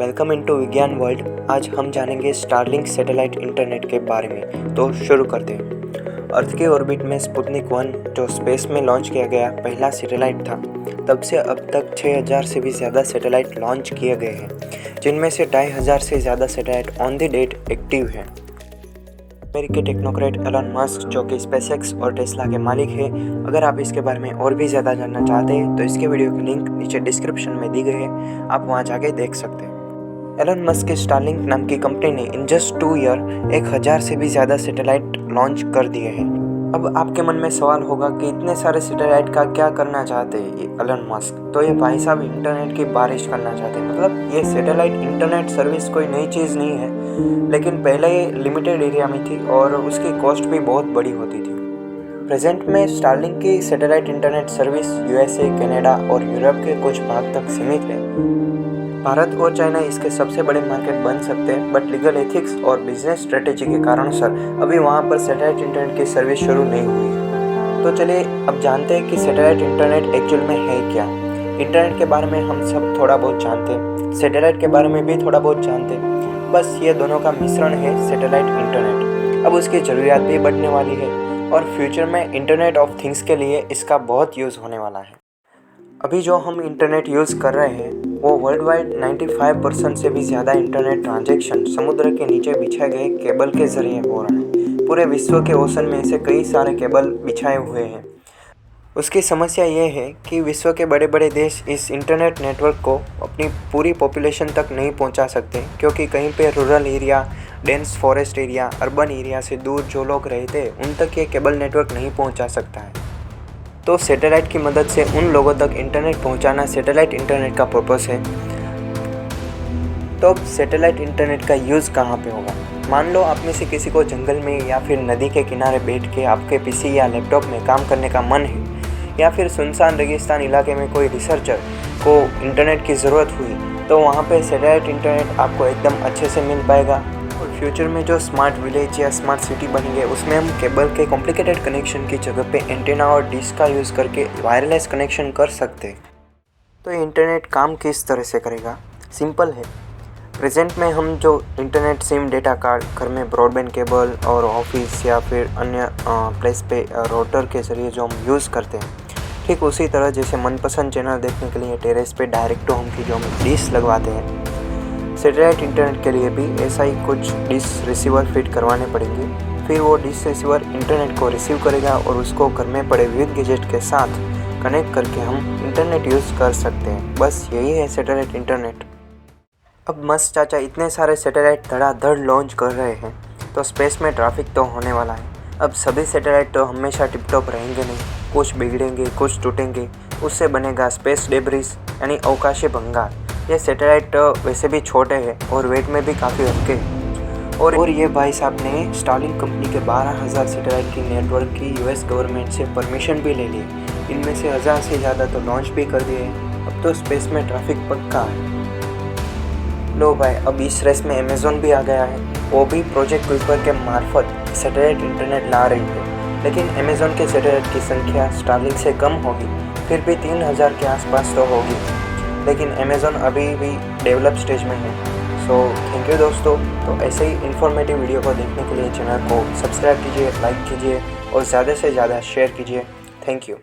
Welcome into विज्ञान world. आज हम जानेंगे स्टारलिंक सैटेलाइट इंटरनेट के बारे में। तो शुरू करते हैं। अर्थ के ऑर्बिट में स्पुतनिक 1 जो स्पेस में लॉन्च किया गया पहला सैटेलाइट था, तब से अब तक 6000 से भी ज़्यादा सैटेलाइट लॉन्च किए गए हैं, जिनमें से 2500 से ज़्यादा satellite on the date active हैं। अमेरिकी टेक्नोक्रेट एलन मस्क जो कि स्पेसएक्स और टेस्ला के मालिक है, अगर आप इसके बारे में और भी ज़्यादा जानना चाहते हैं तो इसके वीडियो की लिंक नीचे डिस्क्रिप्शन में दी गई है, आप वहां जाके देख सकते हैं। एलन मस्क की स्टारलिंक नाम की कंपनी ने इन जस्ट 2 ईयर 1000 से भी ज़्यादा सैटेलाइट लॉन्च कर दिए हैं। अब आपके मन में सवाल होगा कि इतने सारे सैटेलाइट का क्या करना चाहते हैं ये एलन मस्क। तो ये भाई साहब इंटरनेट की बारिश करना चाहते हैं। मतलब ये सैटेलाइट इंटरनेट सर्विस कोई नई चीज़ नहीं है, लेकिन पहले ये लिमिटेड एरिया में थी और उसकी कॉस्ट भी बहुत बड़ी होती थी। प्रेजेंट में स्टारलिंक की satellite internet service USA, Canada और यूरोप के कुछ भाग तक सीमित है। भारत और चाइना इसके सबसे बड़े मार्केट बन सकते हैं, बट लीगल एथिक्स और बिजनेस स्ट्रेटेजी के कारण सर अभी वहाँ पर सैटेलाइट इंटरनेट की सर्विस शुरू नहीं हुई है। तो चलिए अब जानते हैं कि सैटेलाइट इंटरनेट एक्चुअल में है क्या। इंटरनेट के बारे में हम सब थोड़ा बहुत जानते हैं, सैटेलाइट के बारे में भी थोड़ा बहुत जानते हैं, बस ये दोनों का मिश्रण है सैटेलाइट इंटरनेट। अब उसकी ज़रूरियात भी बढ़ने वाली है और फ्यूचर में इंटरनेट ऑफ थिंग्स के लिए इसका बहुत यूज़ होने वाला है। अभी जो हम इंटरनेट यूज़ कर रहे हैं वो वर्ल्ड वाइड 95% से भी ज़्यादा इंटरनेट ट्रांजैक्शन समुद्र के नीचे बिछाए गए केबल के ज़रिए हो रहा है। पूरे विश्व के ओशन में ऐसे कई सारे केबल बिछाए हुए हैं। उसकी समस्या ये है कि विश्व के बड़े बड़े देश इस इंटरनेट नेटवर्क को अपनी पूरी पॉपुलेशन तक नहीं पहुंचा सकते, क्योंकि कहीं पे rural area, dense forest area, urban area से दूर जो लोग रहते हैं उन तक ये केबल नेटवर्क नहीं पहुंचा सकता है। तो सैटेलाइट की मदद से उन लोगों तक इंटरनेट पहुंचाना सैटेलाइट इंटरनेट का पर्पस है। तो अब सैटेलाइट इंटरनेट का यूज़ कहाँ पे होगा। मान लो आप में से किसी को जंगल में या फिर नदी के किनारे बैठ के आपके पीसी या लैपटॉप में काम करने का मन है, या फिर सुनसान रेगिस्तान इलाके में कोई रिसर्चर को इंटरनेट की ज़रूरत हुई, तो वहाँ पे सैटेलाइट इंटरनेट आपको एकदम अच्छे से मिल पाएगा। और फ्यूचर में जो स्मार्ट विलेज या स्मार्ट सिटी बनेंगे उसमें हम केबल के कॉम्प्लिकेटेड कनेक्शन की जगह पे एंटेना और डिश का यूज़ करके वायरलेस कनेक्शन कर सकते हैं। तो ये इंटरनेट काम किस तरह से करेगा? सिंपल है। प्रेजेंट में हम जो इंटरनेट सिम, डेटा कार्ड, घर में ब्रॉडबैंड केबल और ऑफिस या फिर अन्य प्लेस पे राउटर के ज़रिए जो हम यूज़ करते हैं, ठीक उसी तरह जैसे मनपसंद चैनल देखने के लिए टेरेस पे डायरेक्ट टू होम की जो हम डिश लगवाते हैं, सैटेलाइट इंटरनेट के लिए भी ऐसा ही कुछ डिश रिसीवर फिट करवाने पड़ेंगे। फिर वो डिश रिसीवर इंटरनेट को रिसीव करेगा और उसको घर में पड़े विविध गैजेट के साथ कनेक्ट करके हम इंटरनेट यूज़ कर सकते हैं। बस यही है सैटेलाइट इंटरनेट। अब मस्त चाचा इतने सारे सैटेलाइट धड़ाधड़ लॉन्च कर रहे हैं, तो स्पेस में ट्रैफिक तो होने वाला है। अब सभी सैटेलाइट तो हमेशा टिप-टॉप रहेंगे नहीं, कुछ बिगड़ेंगे, कुछ टूटेंगे, उससे बनेगा स्पेस डेब्रिस यानी अवकाशीय भंगार। ये सैटेलाइट वैसे भी छोटे हैं और वेट में भी काफ़ी हल्के हैं। और ये भाई साहब ने स्टारलिंक कंपनी के 12000 सैटेलाइट की नेटवर्क की यूएस गवर्नमेंट से परमिशन भी ले ली। इनमें से 1000 से ज़्यादा तो लॉन्च भी कर दिए हैं। अब तो स्पेस में ट्रैफिक पक्का है। लो भाई, अब इस रेस में अमेज़न भी आ गया है। वो भी प्रोजेक्ट कुइपर के मार्फत सैटेलाइट इंटरनेट ला रही है, लेकिन अमेज़न के सैटेलाइट की संख्या स्टारलिंक से कम होगी, फिर भी 3000 के आसपास तो होगी। लेकिन अमेज़न अभी भी डेवलप स्टेज में है। सो थैंक यू दोस्तों। तो ऐसे ही इन्फॉर्मेटिव वीडियो को देखने के लिए चैनल को सब्सक्राइब कीजिए, लाइक कीजिए और ज़्यादा से ज़्यादा शेयर कीजिए। Thank you.